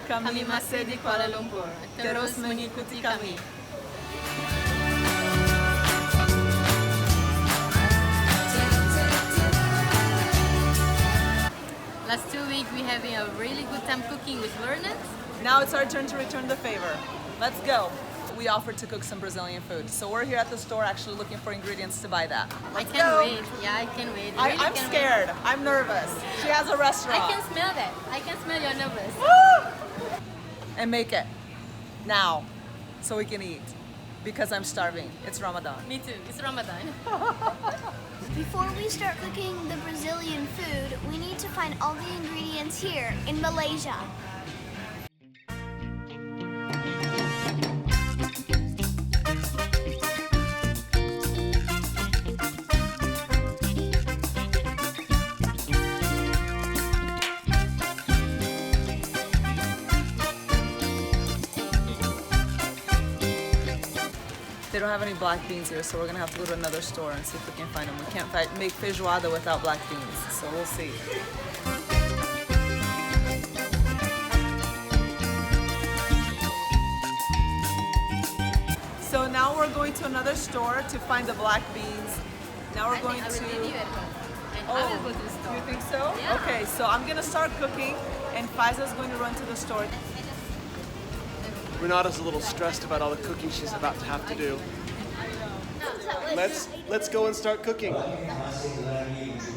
Kami masih di Kuala Lumpur. Terus mengikuti kami. Last 2 weeks we having a really good time cooking with learners. Now it's our turn to return the favor. Let's go. We offered to cook some Brazilian food, so we're here at the store actually looking for ingredients to buy that. I can't wait. Yeah, I can wait. I'm scared. I'm nervous. She has a restaurant. I can smell that. I can smell you're nervous. And make it now so we can eat because I'm starving. It's Ramadan. Me too. It's Ramadan. Before we start cooking the Brazilian food, we need to find all the ingredients here in Malaysia. They don't have any black beans here, so we're gonna have to go to another store and see if we can find them. We can't make feijoada without black beans, so we'll see. So now we're going to another store to find the black beans. Now we're going I to. will leave you at home. And I will go to the store. You think so? Yeah. Okay, so I'm gonna start cooking, and Faiza's going to run to the store. Renata's a little stressed about all the cooking she's about to have to do. Let's go and start cooking.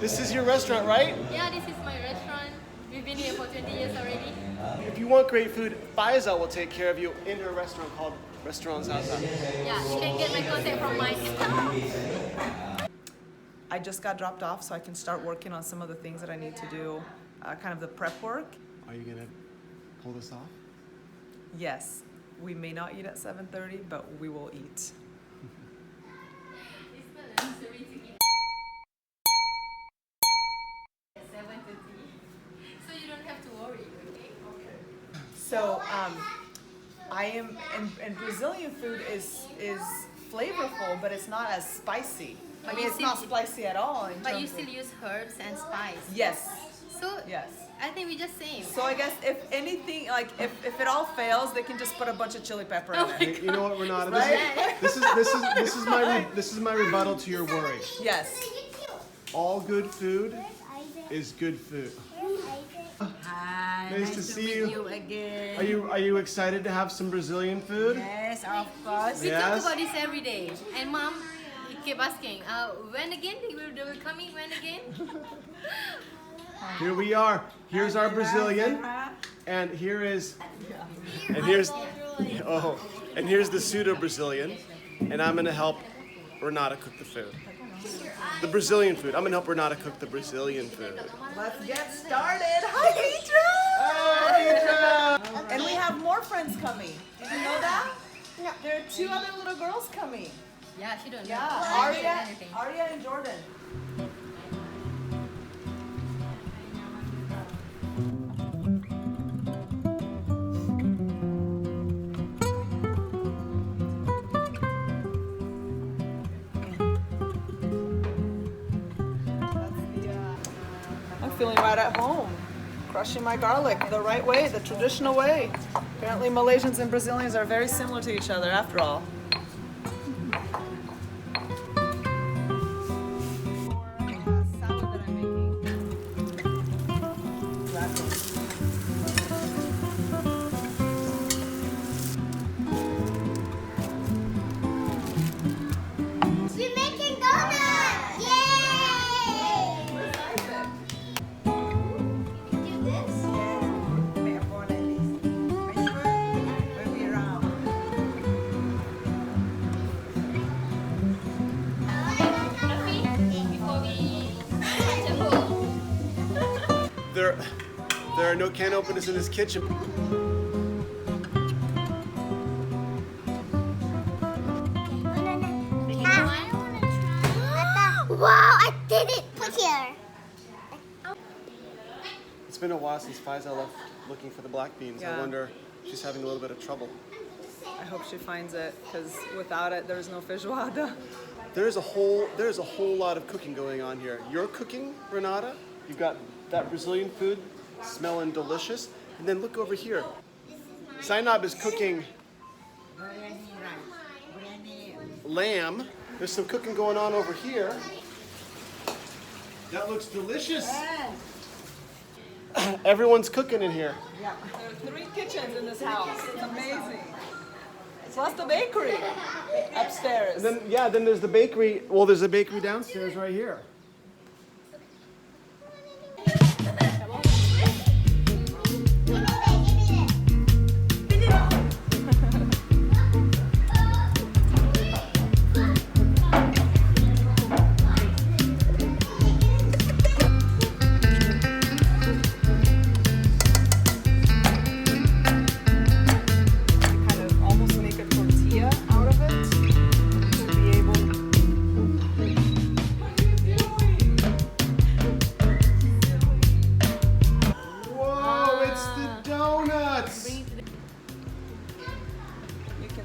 This is your restaurant, right? Yeah, this is my restaurant. We've been here for 20 years already. If you want great food, Faizah will take care of you in her restaurant called Restaurant Zaza. Yeah, you can get my contact from my Instagram. I just got dropped off, so I can start working on some of the things that I need to do, kind of the prep work. Are you gonna pull this off? Yes, we may not eat at 7:30, but we will eat. So you don't have to worry, okay? So and Brazilian food is flavorful, but it's not as spicy. I mean, it's not spicy at all. But you still use herbs and spice. Yes. So Yes. I think we just same. So I guess if anything, like if it all fails, they can just put a bunch of chili pepper in it. You know what, Renata? Right? This is my rebuttal to your worry. Yes. All good food is good food. Hi, Nice to see meet you. again. Are you excited to have some Brazilian food? Yes, of course. We Yes. talk about this every day. And mom keep asking, when again? They will coming, when again? Here we are. Here's our Brazilian, and here's the pseudo Brazilian, and I'm gonna help Renata cook the food. The Brazilian food. I'm gonna help Renata cook the Brazilian food. Let's get started. Hi, Petra! And we have more friends coming. Did you know that? No. There are 2 other little girls coming. Yeah, she don't know. Yeah, Anything. Arya and Jordan. I'm feeling right at home. Crushing my garlic the right way, the traditional way. Apparently Malaysians and Brazilians are very similar to each other after all. We're making donuts! Yay! Do this? Before we touch a hole. There are no can openers in this kitchen. Wow, I did it! Put here. It's been a while since Faizah left looking for the black beans. I Yeah. wonder if she's having a little bit of trouble. I hope she finds it, because without it, there's no feijoada. There's a whole lot of cooking going on here. You're cooking, Renata. You've got that Brazilian food smelling delicious. And then look over here. Zainab is cooking lamb. There's some cooking going on over here. That looks delicious. Everyone's cooking in here. Yeah. There are 3 kitchens in this house. It's amazing. Plus the bakery upstairs. And then there's the bakery. Well, there's a bakery downstairs right here.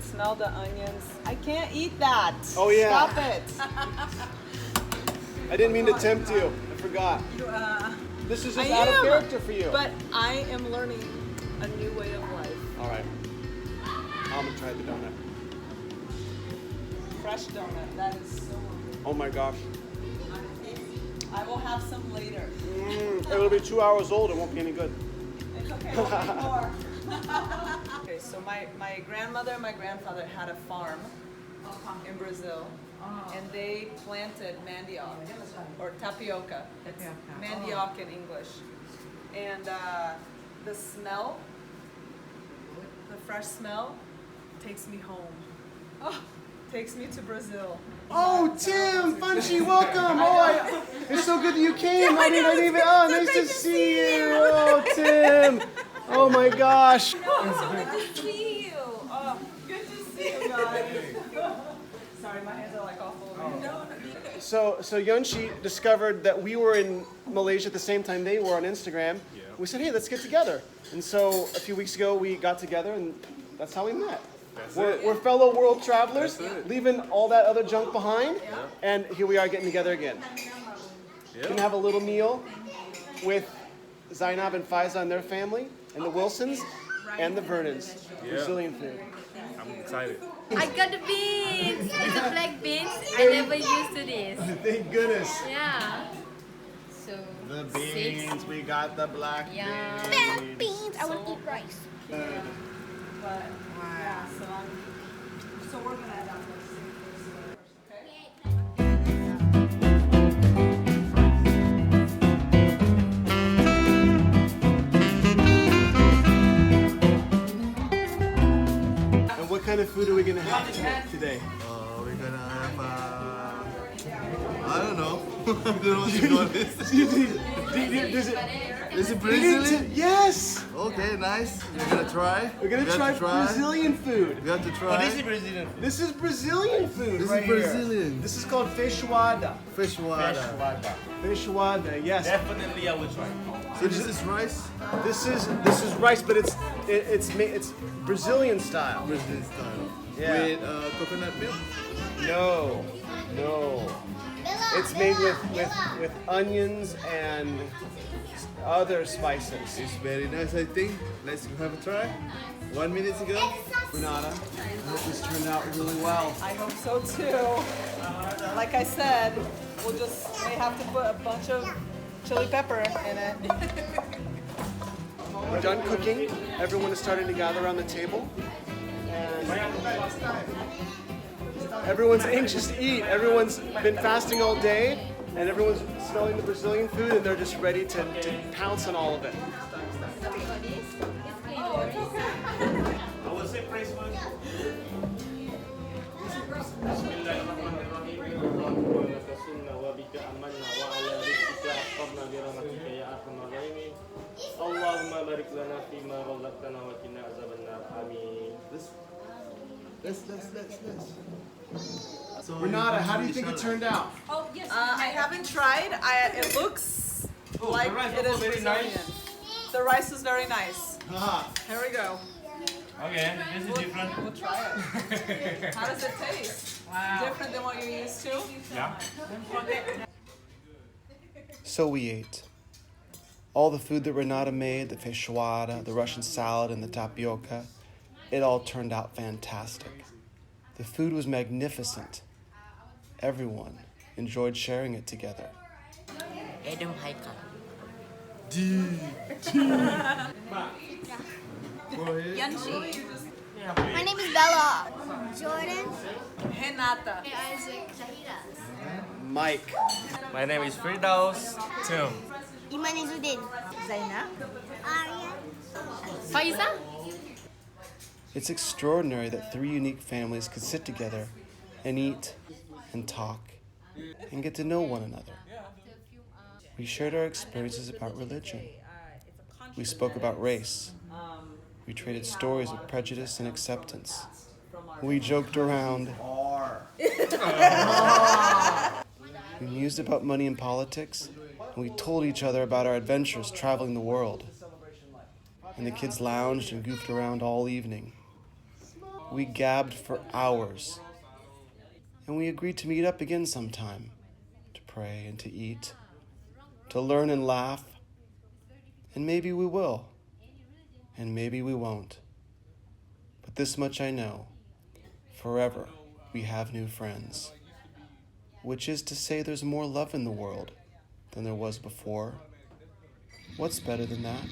Smell the onions. I can't eat that. Oh yeah. Stop it. I didn't mean to tempt you. I forgot. This is just out of character for you. But I am learning a new way of life. All right. I'm gonna try the donut. Fresh donut. That is so good. Oh my gosh. I will have some later. It'll be 2 hours old. It won't be any good. It's okay. I'll eat more. Okay, so my grandmother and my grandfather had a farm in Brazil, and they planted mandioc, or tapioca. It's mandioc in English. And the smell, the fresh smell, takes me home. Oh, takes me to Brazil. Oh, Tim, Funchy, welcome. Oh, it's so good that you came. I didn't even. Oh, nice to see you. Oh, Tim. Oh my gosh. Good to see you. Oh, good to see you guys. Sorry, my hands are like all full of hair. So Yunshi discovered that we were in Malaysia at the same time they were on Instagram. Yeah. We said, hey, let's get together. And so a few weeks ago we got together, and that's how we met. We're fellow world travelers, leaving all that other junk behind, and here we are getting together again. Gonna have a little meal with Zainab and Faizah and their family, and the Wilsons, and the Vernons. Brazilian food. I'm excited. I got the beans. It's the black beans. I never used to this. Thank goodness. Yeah. So The beans, 6. we got the black Yeah. beans. Beans. I want to eat rice. But yeah, so we're gonna add on those things. Okay. And what kind of food are we gonna have today? We're gonna have, I don't know. I don't know what to call this. Is it Brazilian? Yes! Okay, nice. We're gonna try. We're gonna try Brazilian food. We have to try. This is Brazilian food This right is here. Brazilian. This is called feijoada. Feijoada. Feijoada, yes. Definitely, I will try. So this is rice? This is rice, but it's Brazilian style. Brazilian style. Yeah. With coconut milk? No. It's made with onions and other spices. It's very nice, I think. Let's have a try. 1 minute ago. Renata, I hope this turned out really well. I hope so too. Like I said, may have to put a bunch of chili pepper in it. We're done cooking. Everyone is starting to gather around the table. And everyone's anxious to eat. Everyone's been fasting all day, and everyone's smelling the Brazilian food, and they're just ready to pounce on all of it. I will say praise one. Allahumma barik lana fima razaqtana wa qina azabannar. Amin. Let's. So Renata, how do you think it turned out? I haven't tried. It looks like it is Brazilian. The rice is very nice. Here we go. Okay, this is different. We'll try it. How does it taste? Different than what you're used to? Yeah. So we ate. All the food that Renata made, the feijoada, the Russian salad, and the tapioca. it all turned out fantastic. The food was magnificent. Everyone enjoyed sharing it together. Adam Haikal. My name is Bella. Jordan. Renata. Isaac. Mike. My name is Firdaus. Tim. Iman Izudin. Zainab. Arya. Faizah? It's extraordinary that 3 unique families could sit together and eat and talk and get to know one another. We shared our experiences about religion. We spoke about race. We traded stories of prejudice and acceptance. We joked around. We mused about money and politics, and we told each other about our adventures traveling the world. And the kids lounged and goofed around all evening. We gabbed for hours. And we agreed to meet up again sometime, to pray and to eat, to learn and laugh. And maybe we will. And maybe we won't. But this much I know. Forever we have new friends. Which is to say there's more love in the world than there was before. What's better than that?